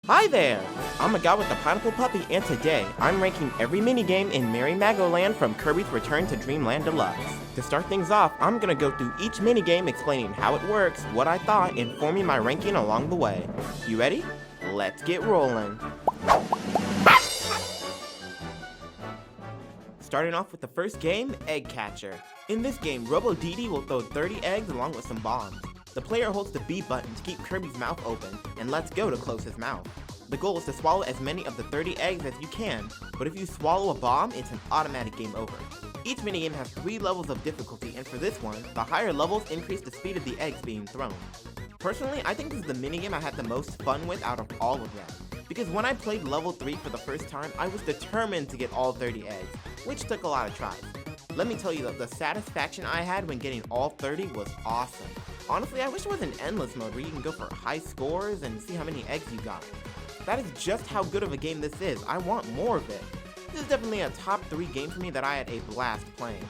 Hi there! I'm a guy with the Pineapple Puppy, and today I'm ranking every minigame in Merry Magoland from Kirby's Return to Dreamland Deluxe. To start things off, I'm gonna go through each minigame explaining how it works, what I thought, and forming my ranking along the way. You ready? Let's get rolling. Starting off with the first game, Egg Catcher. In this game, Robo Dee will throw 30 eggs along with some bombs. The player holds the B button to keep Kirby's mouth open, and lets go to close his mouth. The goal is to swallow as many of the 30 eggs as you can, but if you swallow a bomb, it's an automatic game over. Each minigame has 3 levels of difficulty, and for this one, the higher levels increase the speed of the eggs being thrown. Personally, I think this is the minigame I had the most fun with out of all of them, because when I played level 3 for the first time, I was determined to get all 30 eggs, which took a lot of tries. Let me tell you that the satisfaction I had when getting all 30 was awesome. Honestly, I wish there was an endless mode where you can go for high scores and see how many eggs you got. That is just how good of a game this is. I want more of it. This is definitely a top 3 game for me that I had a blast playing.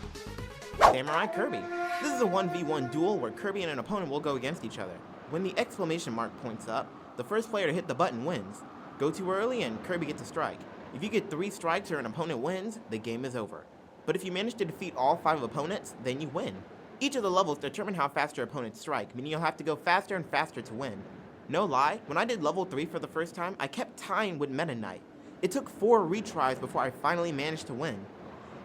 Samurai Kirby. This is a 1v1 duel where Kirby and an opponent will go against each other. When the exclamation mark points up, the first player to hit the button wins. Go too early and Kirby gets a strike. If you get 3 strikes or an opponent wins, the game is over. But if you manage to defeat all 5 opponents, then you win. Each of the levels determine how fast your opponents strike, meaning you'll have to go faster and faster to win. No lie, when I did level 3 for the first time, I kept tying with Meta Knight. It took 4 retries before I finally managed to win.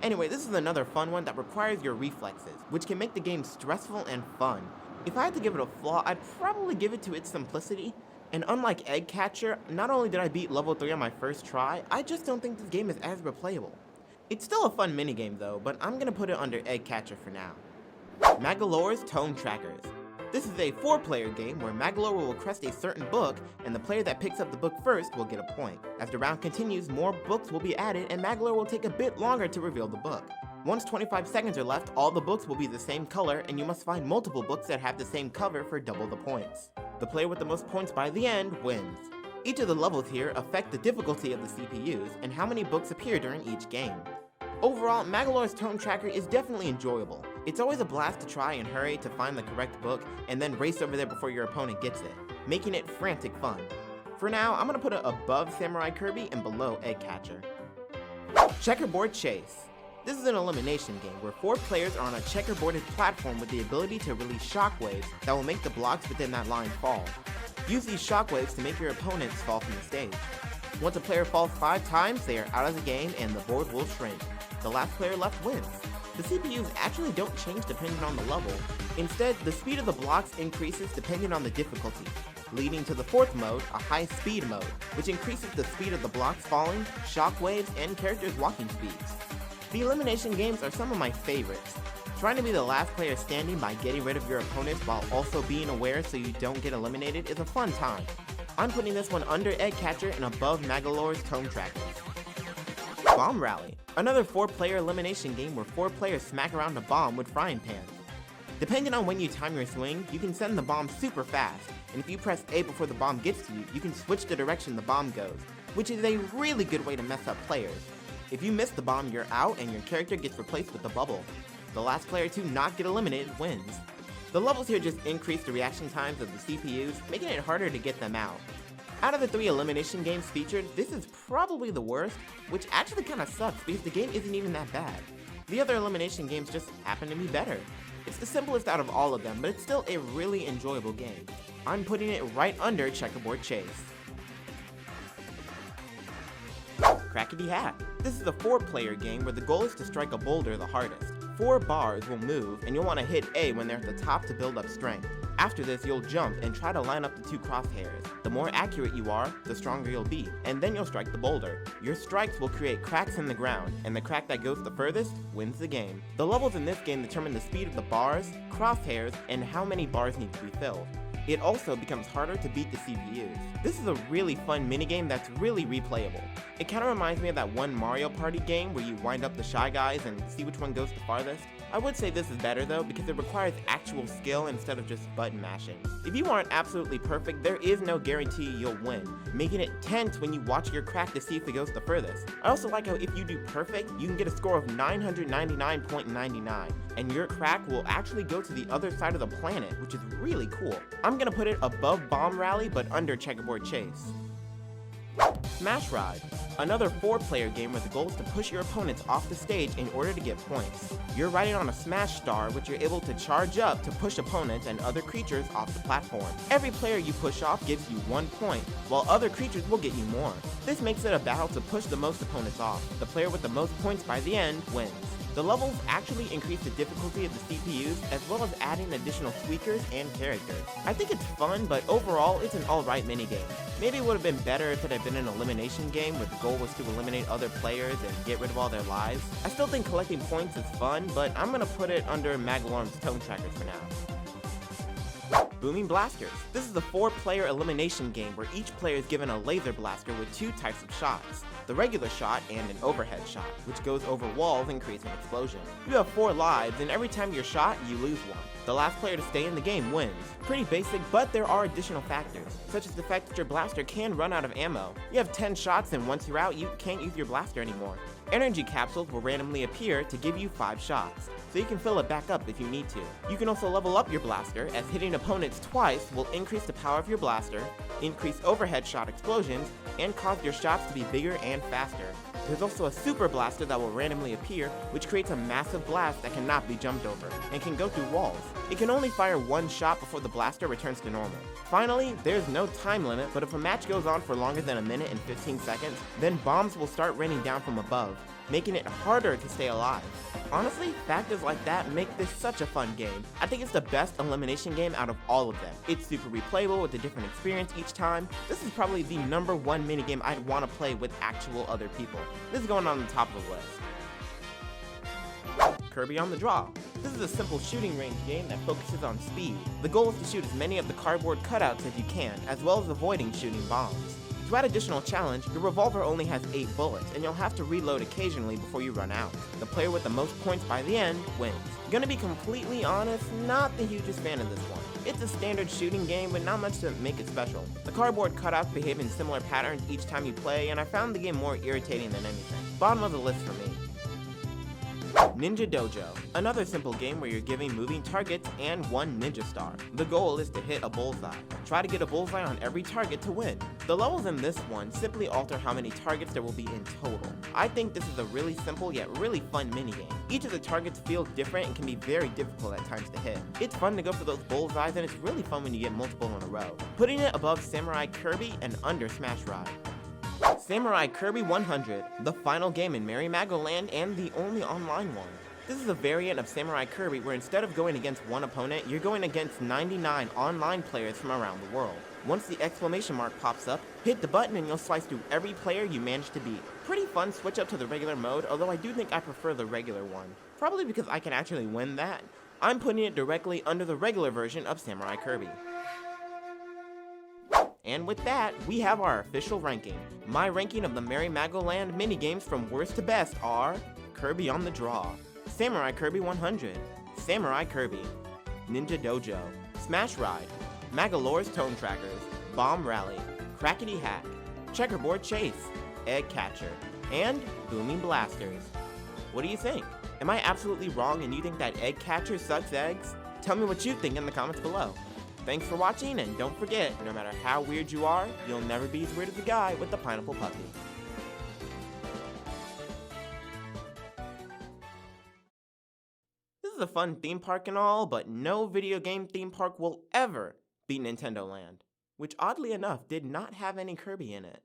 Anyway, this is another fun one that requires your reflexes, which can make the game stressful and fun. If I had to give it a flaw, I'd probably give it to its simplicity. And unlike Egg Catcher, not only did I beat level 3 on my first try, I just don't think this game is as replayable. It's still a fun minigame though, but I'm gonna put it under Egg Catcher for now. Magolor's Tome Trackers. This is a 4-player game where Magolor will request a certain book, and the player that picks up the book first will get a point. As the round continues, more books will be added, and Magolor will take a bit longer to reveal the book. Once 25 seconds are left, all the books will be the same color, and you must find multiple books that have the same cover for double the points. The player with the most points by the end wins. Each of the levels here affect the difficulty of the CPUs and how many books appear during each game. Overall, Magolor's Tome Tracker is definitely enjoyable. It's always a blast to try and hurry to find the correct book and then race over there before your opponent gets it, making it frantic fun. For now, I'm gonna put it above Samurai Kirby and below Egg Catcher. Checkerboard Chase. This is an elimination game where 4 players are on a checkerboarded platform with the ability to release shockwaves that will make the blocks within that line fall. Use these shockwaves to make your opponents fall from the stage. Once a player falls 5 times, they are out of the game and the board will shrink. The last player left wins. The CPUs actually don't change depending on the level. Instead, the speed of the blocks increases depending on the difficulty, leading to the 4th mode, a high speed mode, which increases the speed of the blocks falling, shockwaves, and characters' walking speeds. The elimination games are some of my favorites. Trying to be the last player standing by getting rid of your opponents while also being aware so you don't get eliminated is a fun time. I'm putting this one under Egg Catcher and above Magolor's Tome Trackers. Bomb Rally. Another 4-player elimination game where 4 players smack around a bomb with frying pans. Depending on when you time your swing, you can send the bomb super fast, and if you press A before the bomb gets to you, you can switch the direction the bomb goes, which is a really good way to mess up players. If you miss the bomb, you're out and your character gets replaced with the bubble. The last player to not get eliminated wins. The levels here just increase the reaction times of the CPUs, making it harder to get them out. Out of the 3 elimination games featured, this is probably the worst, which actually kinda sucks because the game isn't even that bad. The other elimination games just happen to be better. It's the simplest out of all of them, but it's still a really enjoyable game. I'm putting it right under Checkerboard Chase. Crackity Hack. This is a 4-player game where the goal is to strike a boulder the hardest. 4 bars will move, and you'll want to hit A when they're at the top to build up strength. After this, you'll jump and try to line up the 2 crosshairs. The more accurate you are, the stronger you'll be, and then you'll strike the boulder. Your strikes will create cracks in the ground, and the crack that goes the furthest wins the game. The levels in this game determine the speed of the bars, crosshairs, and how many bars need to be filled. It also becomes harder to beat the CPUs. This is a really fun minigame that's really replayable. It kinda reminds me of that one Mario Party game where you wind up the Shy Guys and see which one goes the farthest. I would say this is better though because it requires actual skill instead of just button mashing. If you aren't absolutely perfect, there is no guarantee you'll win, making it tense when you watch your crack to see if it goes the furthest. I also like how if you do perfect, you can get a score of 999.99, and your crack will actually go to the other side of the planet, which is really cool. I'm gonna put it above Bomb Rally but under Checkerboard Chase. Smash Ride, another 4-player game where the goal is to push your opponents off the stage in order to get points. You're riding on a Smash Star, which you're able to charge up to push opponents and other creatures off the platform. Every player you push off gives you 1 point, while other creatures will get you more. This makes it a battle to push the most opponents off. The player with the most points by the end wins. The levels actually increase the difficulty of the CPUs, as well as adding additional tweakers and characters. I think it's fun, but overall it's an alright minigame. Maybe it would have been better if it had been an elimination game where the goal was to eliminate other players and get rid of all their lives. I still think collecting points is fun, but I'm gonna put it under Magolor's Tome trackers for now. Booming Blasters. This is a 4-player elimination game where each player is given a laser blaster with 2 types of shots. The regular shot and an overhead shot, which goes over walls and creates an explosion. You have 4 lives, and every time you're shot, you lose 1. The last player to stay in the game wins. Pretty basic, but there are additional factors, such as the fact that your blaster can run out of ammo. You have 10 shots, and once you're out, you can't use your blaster anymore. Energy capsules will randomly appear to give you 5 shots, so you can fill it back up if you need to. You can also level up your blaster, as hitting opponents twice will increase the power of your blaster, increase overhead shot explosions, and cause your shots to be bigger and faster. There's also a super blaster that will randomly appear, which creates a massive blast that cannot be jumped over, and can go through walls. It can only fire 1 shot before the blaster returns to normal. Finally, there's no time limit, but if a match goes on for longer than 1 minute and 15 seconds, then bombs will start raining down from above, making it harder to stay alive. Honestly, factors like that make this such a fun game. I think it's the best elimination game out of all of them. It's super replayable with a different experience each time. This is probably the #1 minigame I'd want to play with actual other people. This is going on the top of the list. Kirby on the Draw. This is a simple shooting range game that focuses on speed. The goal is to shoot as many of the cardboard cutouts as you can, as well as avoiding shooting bombs. To add additional challenge, your revolver only has 8 bullets, and you'll have to reload occasionally before you run out. The player with the most points by the end wins. Gonna be completely honest, not the hugest fan of this one. It's a standard shooting game, but not much to make it special. The cardboard cutouts behave in similar patterns each time you play, and I found the game more irritating than anything. Bottom of the list for me. Ninja Dojo, another simple game where you're giving moving targets and 1 ninja star. The goal is to hit a bullseye. Try to get a bullseye on every target to win. The levels in this one simply alter how many targets there will be in total. I think this is a really simple yet really fun minigame. Each of the targets feels different and can be very difficult at times to hit. It's fun to go for those bullseyes, and it's really fun when you get multiple in a row. Putting it above Samurai Kirby and under Smash Ride. Samurai Kirby 100, the final game in Merry Magoland and the only online one. This is a variant of Samurai Kirby where instead of going against 1 opponent, you're going against 99 online players from around the world. Once the exclamation mark pops up, hit the button and you'll slice through every player you manage to beat. Pretty fun switch up to the regular mode, although I do think I prefer the regular one. Probably because I can actually win that. I'm putting it directly under the regular version of Samurai Kirby. And with that, we have our official ranking. My ranking of the Merry Magoland minigames from worst to best are Kirby on the Draw, Samurai Kirby 100, Samurai Kirby, Ninja Dojo, Smash Ride, Magolor's Tome Trackers, Bomb Rally, Crackity Hack, Checkerboard Chase, Egg Catcher, and Booming Blasters. What do you think? Am I absolutely wrong and you think that Egg Catcher sucks eggs? Tell me what you think in the comments below. Thanks for watching, and don't forget, no matter how weird you are, you'll never be as weird as the guy with the pineapple puppy. This is a fun theme park and all, but no video game theme park will ever beat Nintendo Land, which oddly enough did not have any Kirby in it.